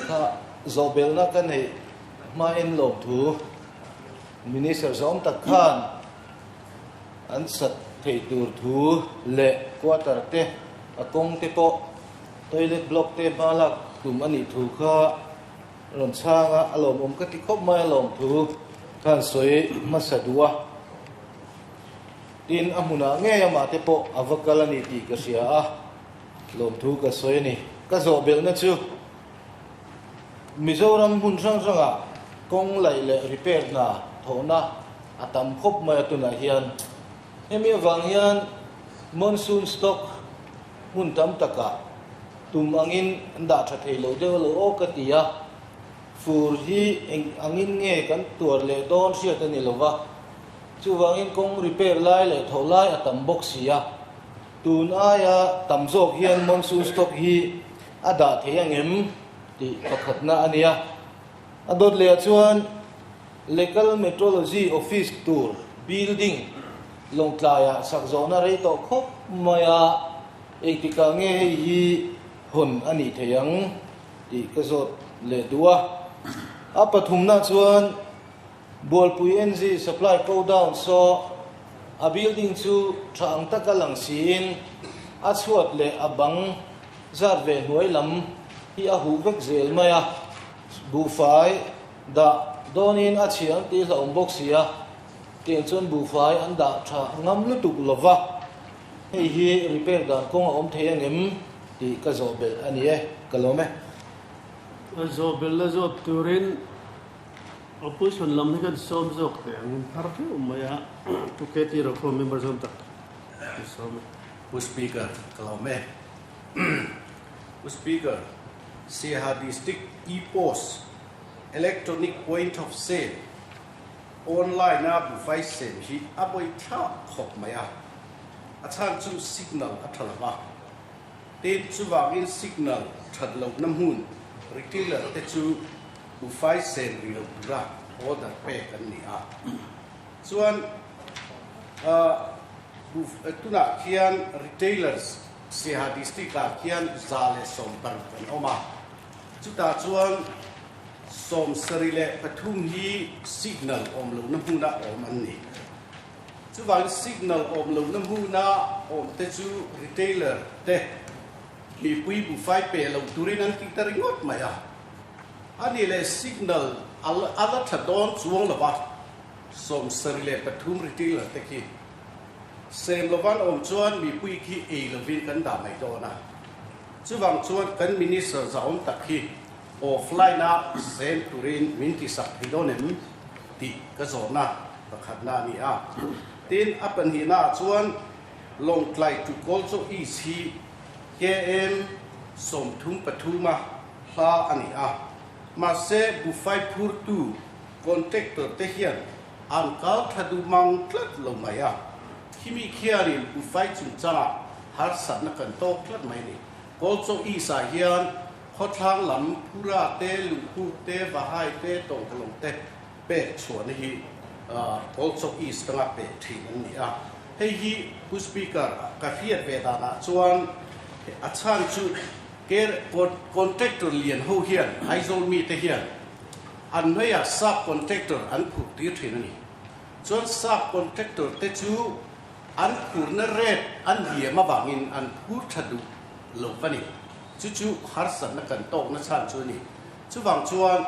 ข้าจบเบลนักกันให้มาเอ็นหลงถูมินิสเตอร์สมตักขันอันสัตเทตูร์ถูเละกว่าตระเตะอากงเตโปทอยเล็ตบล็อกเตมาลักตุ่มอันนี้ถูข้าหล่นช่างอารมณ์ก็ติคบมาหลงถูท่านสวยมาสะดวกดินอามุนาเงี้ยมาเตโปอวกาลนิติกเสียหลงถูก็สวยนี่ก็จบเบลนั่นชูมิโซรัมหุ่นช่างกงไหลเละรีเพร์น่ะโถนะอาตมคบมาตุนาเฮียนเอมีวังเฮียนมอนซูนสต็อกหุ่นตำตะกะตุมอังอินอันดาทัดเฮโลเดวโลโอกติยาฟูร์ฮีอังอินเงกันตัวเละดอนเสียตันนี่โลวะจูวังอินกงรีเพร์ไลเละโถไลอาตมบ็อกเสียตุนอายาตำโซกเฮียนมอนซูนสต็อกฮีอาดาเทียงเอ็มที่ประคัดนาอันเนี้ยอดเลียชวน legal metrology office tour building ลงทลายสักโซนอะไรต่อครบมายาเอกติกาเงี้ยฮีหุ่นอันนี้เทียงที่กระสดเลดัวอัปทุมนาชวนบัวปุยเอ็นซี supply go down so a building ชูทางตะกะลังซีนอัชวดเลอบังจาร์เวหน่วยลำที่อาหูเวกเซลมายาบูไฟดาโดนินอาเชียงตีหลงบกเสียเตียงจนบูไฟอันดาชางำลุตุกลวะให้ฮีริเปอร์ดานคงอมเทียงเอ็มที่กระโจเบลอันนี้กะโลไหมกระโจเบลแล้วจบตูรินอภิชนลำนี้ก็สมจกแต่ยังพาร์ทอุมายาทุกที่เราควรมีบริษัทตักสมผู้สปีกเกอร์กะโลไหมผู้สปีกเกอร์Sierra District e-post electronic point of sale online นะบุฟเฟ่เซนที่อาบอยท่าขบไหมอาจารย์จู signal อัตลับเต็มจูวางอิน signal ถัดลงน้ำหุ่น retailer เตจูบุฟเฟ่เซนรีลบุระออเดอร์เปกันนี่ส่วนตุนักเขียน retailers Sierra District เขียนซาเลสอมปันกันออกมาจุดตาชวนสมสริเลปทุมฮีสิกนัลอมลุน้ำหูน่าอมอันนี้จุดวันสิกนัลอมลุน้ำหูน่าอมเตจูรีเทลเลอร์เตมีปุยบุฟไฟเปลงตุรินันติตริงอดไหมอันนี้เลยสิกนัลอัลลัดดอนช่วงละวะสมสริเลปทุมรีเทลเลอร์เตกี้เซมละวันอมชวนมีปุยขี้เอลวินกันด่าไม่โดนนะจุดวันชวนกันมินิสเตอร์จะอมตะกี้ออฟไลน์นะเซนตุรินมินติสักฮิโดเนมติกระโจนะประคัดนานี่ตีนอัปนหินาชวนลงไกลทุกคนโซอีซีเคเอ็มสมทุมปทุมาลาอันนี้มาเซบุไฟพูร์ตูคอนแทคเตอร์เทียนอันกัลทัดูมังคลัดลงมาที่มีเขียรินบุไฟจุนจ้าฮาร์สันนักกันโตคลัดไม่นี่โกลโซอีสาเฮียนขอทางหลังผู้ราเตลุคูเตวาไฮเตตรงกลงเตเป็ดชวนให้โกลโซอีสตั้งเป็ดที่นั่นนี่ให้ฮีผู้สปีกเกอร์กาเฟียเวดานะชวนอาจารย์ชูเกอร์คอนแทคเตอร์เลียนหูเฮียนไอโซมีเตเฮียนอันนี้ซับคอนแทคเตอร์อันผูกตีที่นั่นนี่ชวนซับคอนแทคเตอร์เตจูอันผูกนเรศอันเหี่ยมาบางอินอันผูกทัดูหลงฟันนี่จู่ๆฮาร์สันนักกันโตนักชาญชวนนี่จู่บางชวน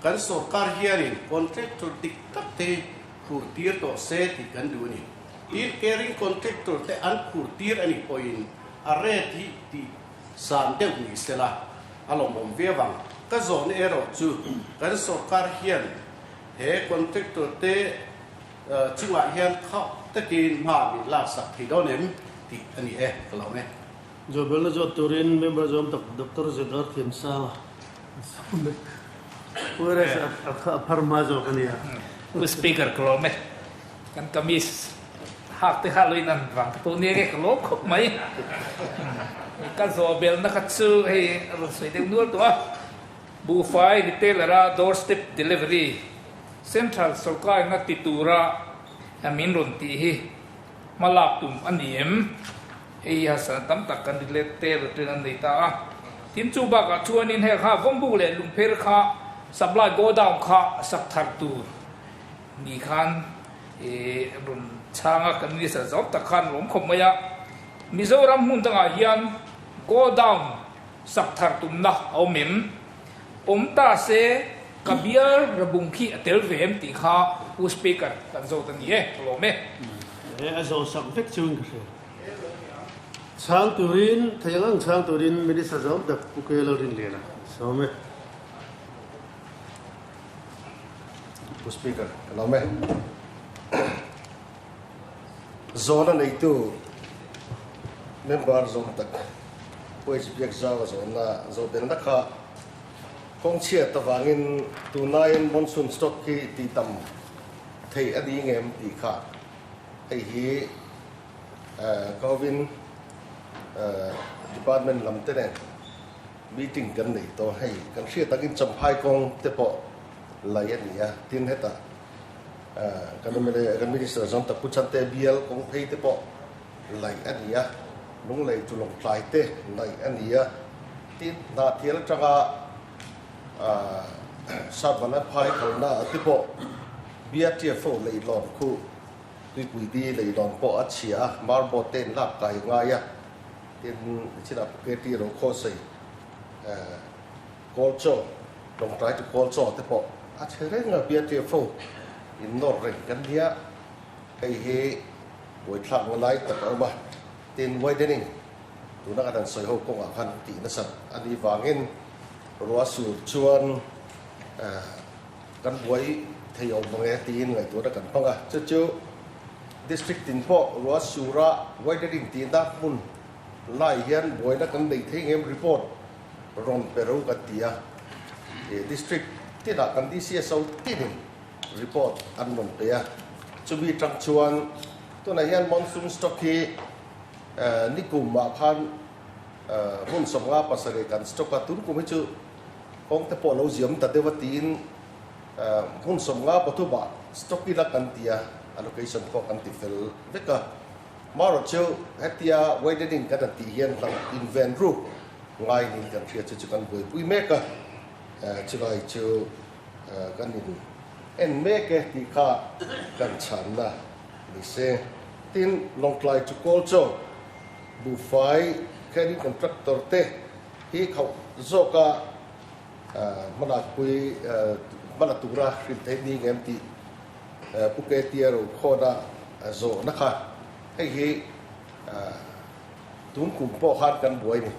กันสอบการเฮียรินคอนแทคเตอร์ติดตัดเตะผูกตีร์ต่อเซติกันดูนี่อีกแคริงคอนแทคเตอร์เตะอันผูกตีร์อันนี้พออินอะไรที่สามเดือนนี้เสร็จละอารมณ์ผมเวียบังก็โซนเอโรจู่กันสอบการเฮียนเฮคอนแทคเตอร์เตะจังหวะเฮียนเขาตะกินมาบินลาสักที่โดนเอ็มติดอันนี้ก็เราไหมजो बेला जो Turin member जो तक डॉक्टर जगह केमसा पूरे फरमा जो कनिया उस स्पीकर कलो में kan kamis hak te haloi nan wang to ne ke kalo khop mai ka zo bel na khatsu he sei de nur to bu fai retailer doorstep delivery central sarkar na titura amin ron ti hi malak tum anim ei ha sa tam tak kan dilete ro nan dei ta tin chu ba ka chuan in he kha vombu le lungpher kha supply go down kha sak thar tu ni khan run changa kan ni sa zop ta khan rom khom maya Mizoram mun tanga hian go down sak thar tum na omim ta se kabiar rabung khi atel vem ti kha u speaker kan zo tan ye lo me zo sak vek chung ka chang turin thayang chang turin minister zom da pukelo rin le na so me speaker lo me zona nei tu member zone tak pois biak zawa zona zo ben da kha kong chia ta wangin tu nain monsoon stock ki ti tam thei adi ngem ti kha ei hi Govin department lam te ne meeting kan nei to hei kan chia takin champhai kong te po lai ani ya tin heta kan minister zon ta puchante bial kong phei te po lai ani ya nung lai tu long tlai te lai ani ya tin na thial tanga sabana phai khona te po BTFO lai lon khu tui pui di lai lon po achia marbo ten lap kai nga ya tin chira ke ti ro kho sei call cho long try to call cho te po a chere nga BTFO in nor re kan dia kai he boi thlang lai ta ka ba tin widening tu na kan soi ho ko nga khan ti na sa ani wangin ruwa su chuan kan boi thei om nge tin ngai tu da kan panga chu chu district tin po ruwa sura widening tin da mun lai hian boi na kan dei thei ngem report ron peru ka tia district ti da kan DCSO tin report an mon pe ya chu bi tang chuan tu na hian monsoon stock hi nikum ma khan mun somnga pasare kan stock ka tun kum chu kong te po lo ziam ta dewatin mun somnga patu ba stock ila kan tia allocation ko kan ti fel veka maro chu hatia widening kan ti hian lang invent ru ngai ni kan thia chu kan boi pui meka chu gai chu kan ni en meke ti kha kan chan na ni se tin long tlai chu kol cho bu fai kani contractor te hi khau zoka mana pui mana tura rin te ni ngem ti puketia ro khoda zo na kha hei hi tun kum po khan kan boi ni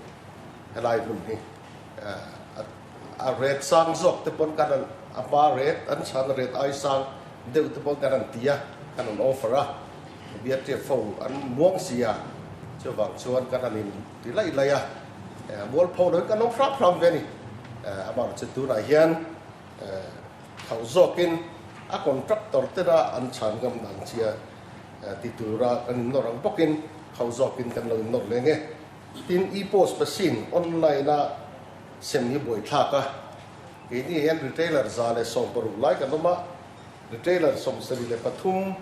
helai mun ni a red sang zok te pon kan apa red an chan red ai sang deu te pon kan tia kan on offer a BTFO an muang sia cho vang chuan kan anin ti lai lai a bol pho doi kan no frap from ve ni about chu tu na hian khau zokin a contractor te ra an chan gam dang chia ti tu ra kan no rang pokin khau zokin kan lo no le nge tin e-post machine online na sem hi boi tha ka ke ni hian retailer za le som paru lai kan ma retailer som sari le pathum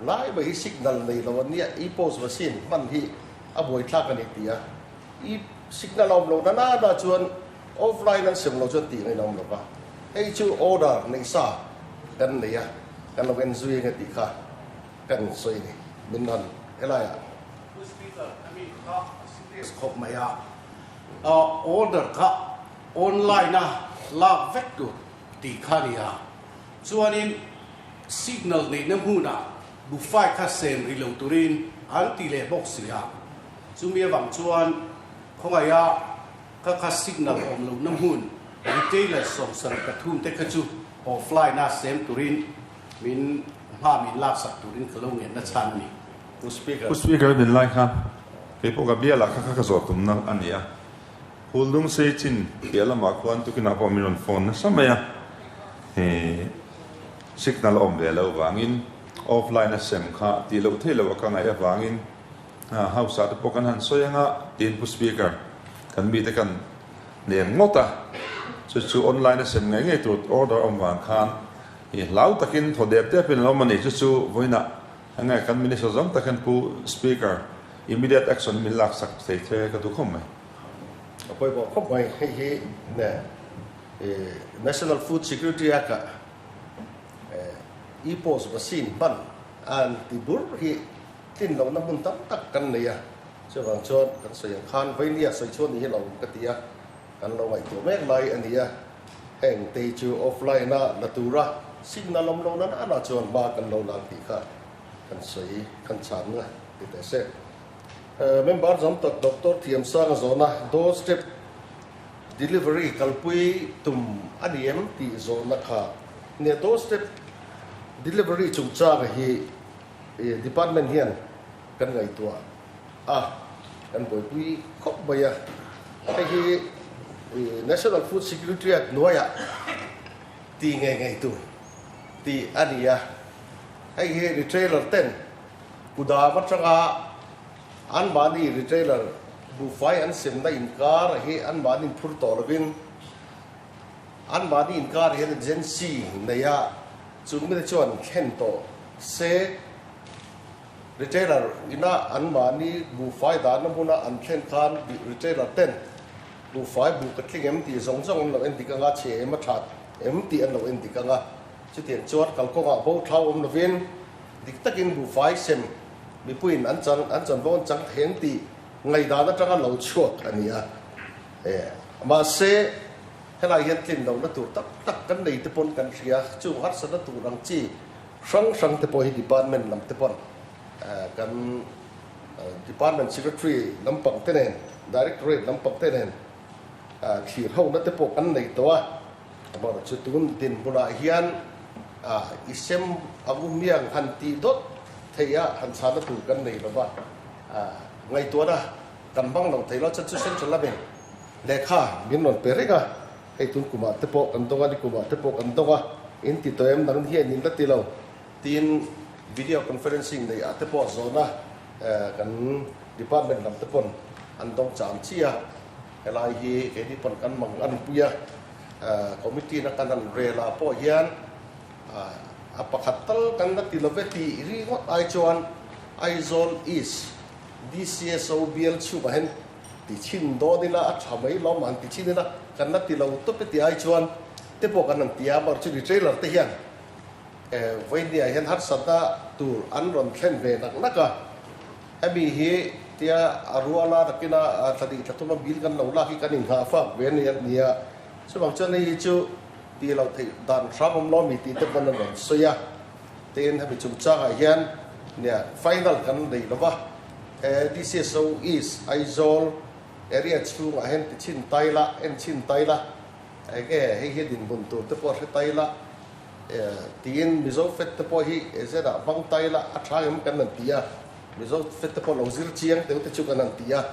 lai ba hi signal nei lo ania e-post machine man hi a boi tha ka ni tia e signal om lo na da chuan offline an sem lo chuan ti ngai nom lo ba ei chu order nei sa kan nei ya kan lo gen zui nge ti kha kan soi ni min han elaya speaker I mean serious khop maya order ka online na la vek tu ti kha ni ya chuanin signal nei na mu na bu fai kha sem ri lo turin an ti le box ya chumia wang chuan khongaya ka signal om lo na hun retailer som sar ka thum te kha chu offline na sem turin min ha min lak sak turin khalong en na chan ni speaker din lai khan ke po gabia la kha kha zo tum na ania huldung se chin biala ma khwan tu kina po min phone na samaya signal om ve lo wangin offline a sem kha ti lo thelo ka ngai wangin house at po kan han soyanga tin pu speaker kan mi te kan nem ngota chu online a sem ngai ngai tu order om wang khan hi lau takin thodep te pin lo mani chu voina angai kan minister zom takan pu speaker immediate action min lak sak thei the ka tu khom mai apoi bo khop mai hi ne National Food Security Act EPOS machine ban an tibur hi tin lo na mun tam tak kan ne ya so wang chon kan so yang khan vai nia so chon ni lo ka tia kan lo mai to mek lai ania heng te chu offline na natura signal lom lo na na chon ba kan lo lang ti kha kan soi kan chan na ti te se member jam tak doctor thiam sang zona doorstep delivery kalpui tum aniem ti zona kha ne doorstep delivery chung cha ga hi department hian kan ngai tua kan boi pui khop baya hi National Food Security Act noya ti ngai tu ti ania hi retailer ten kuda matranga an bani retailer bu fai an sem na inkar hi an bani phur torvin an bani inkar hi agency naya chung me chuan khen to se retailer ina an bani bu fai da na buna an khen khan retailer ten bu fai bu ka thing em ti zong zong lo en ti ka nga che ma that em ti an lo en ti ka nga chu tian chuat kal ko nga bo thau om lo vin dik takin bu fai sem mi puin an chan bon chang theng ti ngai da na tanga lo chuak ania ma se helai hian tlin lo na tur tak tak kan nei te pon kan ria chu har sa na tur rang chi sang te po hi department lam te pon kan department secretary lampang tenen directorate lampang tenen thir ho na te po kan nei to ba chu tun tin bula hian isem agum miang han ti dot theya han sa na tur kan nei ba ngai to da kan bang lo thei lo chu central la ben lekha min non perega hei tun kuma te po kan tonga ni kuma te po kan tonga in ti toem dang hian nin la ti lo tin video conferencing nei a te po zona kan department lam te pon an dong cham chia helai hi ke ni pon kan mang an puya committee na kan rela po hian apakhatal kan na ti lo ve ti ri ngot ai chuan Aizol is DCSO BL chu ba hen ti chin do dina a thamai lo man ti chin na kan na ti lo to pe ti ai chuan te po kan ti a mar chu retailer te hian voi dia hian har sata tur an ron thlen ve nak naka abi hi tia aruala takina thadi thatuma bil kan lo la ki kan in ha fa ve ni nia so bang chuan ni chu ti lo thei dan thamom lo mi ti te ban ron soya ten ha bi chung cha ga hian nia final kan dei lo ba DCSO is Aizol area chu a hen ti chin taila en chin taila ge he din bun tu te por he taila tin mizo fet te po hi ezera bang taila a thaim kan nan tia mizo fet te po lo zir chiang te te chu kan nan tia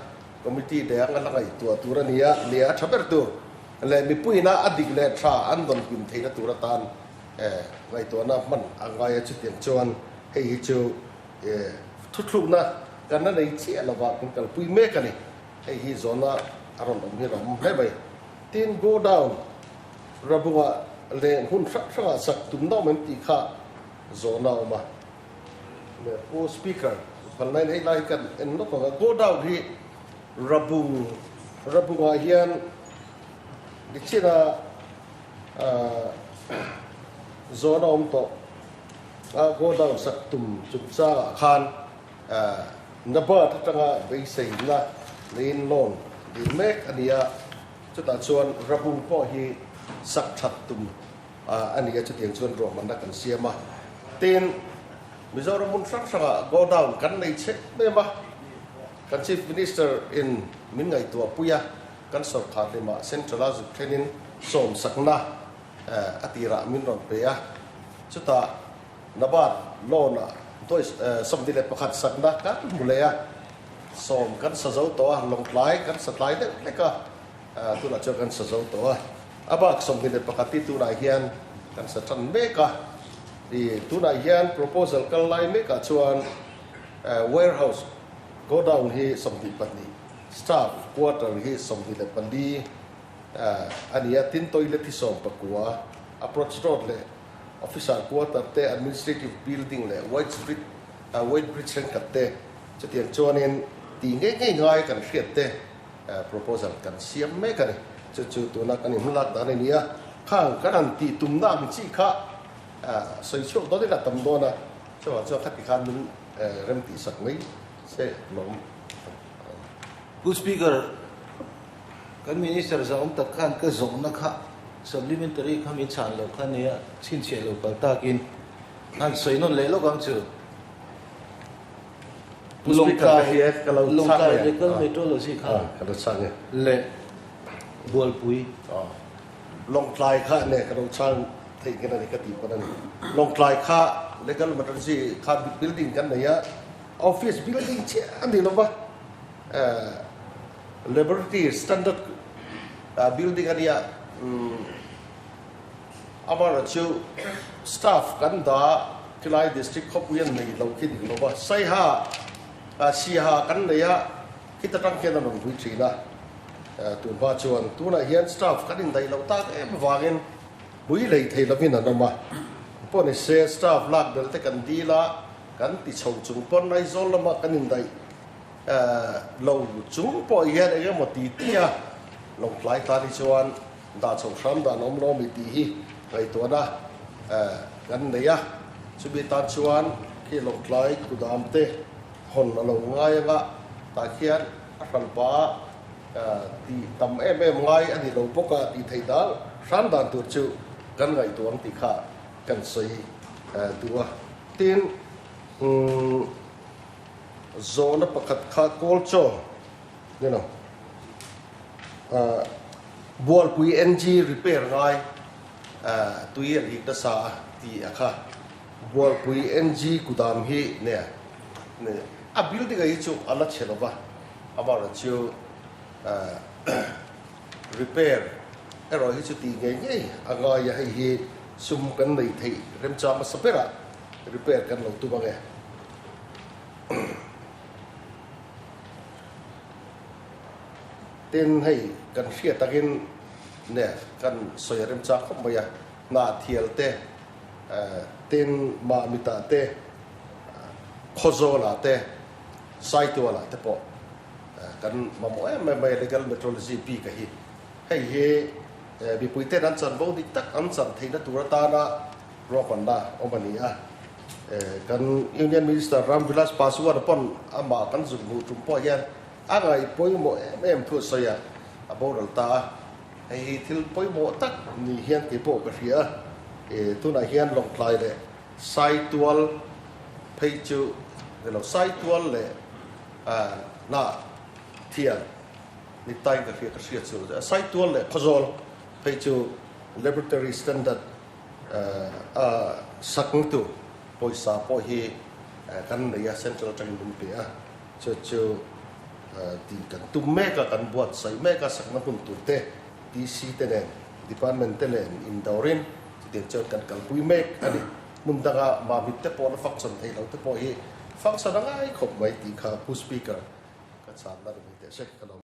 committee de ang la ngai tu turania lia thaber tu le mi puina adik le tha an don pin theina turatan ngai to na man angai chu tiang chuan hei hi chu thuthluk na kan na nei chi ala wa kan kal pui me kan ni hei hi zona aron om hi rom he bai tin go down rabunga le hun thra sak tum no mem ti kha zona oma me ko speaker pal nai nei lai kan en no ko go down hi rabunga hian di china zona om to go down sak tum chuk cha khan naba tanga bei sei la lein lon di mek ania chuta chuan rabung po hi sak that tum ania chu tiang chuan ro man na kan siama tin mizoram mun sak sanga go down kan nei che me ma kan chief minister in min ngai tua puya kan sarkar lema centralized training som sakna atira min ron pe ya chuta nabat lona toy som dile pakhat sakna ka mulaya som kan sajau to long lai kan satlai de ka tu la kan sajau to abak som dile pakhati tu na hian kan sathan me ka di tu na hian proposal kal lai me ka chuan warehouse go down hi som di pani staff quarter hi som dile pani ania tin toilet hi som pakua approach road le officer quarter te administrative building le white bridge ren kat te chutiang chuanin ti nge ngai kan hriat te proposal kan siam me kan chu tu na kan him lak da ni ya khang kan ti tum na mi chi kha soi chu do de la tam do na cho khat ki khan min rem ti sak mai se lom Good speaker kan minister zong tak khan ka zong na kha supplementary kham in chan lo khan ya chin che lo kal ta kin han soi non le lo gang chu long kai medical metrology kha ka sang le bol pui long klai kha ne ka sang thei kan ni ka ti pa ni long klai kha legal metrology kha building kan ne ya office building che ani lo ba Liberty Standard building area amara chu staff kan da Kilai district khopuyan nei lo ki di lo ba sai ha si ha kan ne ya kita tang ke na lo wi tri na tu ba chuan tu na hian staff kan in dai lo ta em wangin bui lei thei lo min na ma po ne se staff lak bel te kan di la kan ti chou chung pon nai zol la ma kan in dai lâu chúng bồi hiện cái một tí tia lòng lái ta đi chuan đã trồng sắm đã nóm lo bị tí ngày tuần đó gần đấy á chú bị ta chuan khi lòng lái của đám tê hồn là lòng ngay ngã ta khiến phần ba thì tầm em ngay anh thì lòng bốc thì thầy đó sáng đàn tuột chịu gần ngày tuần thì khá cần xây tua tin zona pakat kha kolcho bol pui ng repair ngai tui li ta sa ti akha bol pui ng kudam hi ne a building ai chu ala chelo ba abara chu repair ero hi chu ti ngai ngai anga ya hi sum kan nei thei rem cha ma sapera repair kan lo tu ba nge tên hay cần phía takin nè cần soi rem cha không bây giờ na thiel te tên mà mi ta te khozo la te sai tua la te po cần mà mỗi em mày legal metrology pi cái hi hay he bị pui te dan chan bo di tak an chan thei na tura ta na ro kon da omani a cần union minister Ram Vilas Paswan upon ama kan zu mu tum po yan agai poi mo em thu soya abo dal ta ai thil poi mo tak ni hian ti po ka ria tu na hian long klai le sai tual phei chu lo sai tual le na thian ni tai ka ria chu sai tual le khozol phei chu laboratory standard sakng tu poisa po hi kan ria central training pe a chu thì cần tum me ka kan buat sai me ka sak na pun tu te DC te nen department te nen in dorin ti te chot kan kal pui me ani mun daga ma bit te po na function thei lo te po hi function ngai khop mai ti kha pu speaker ka chan na ri te se ka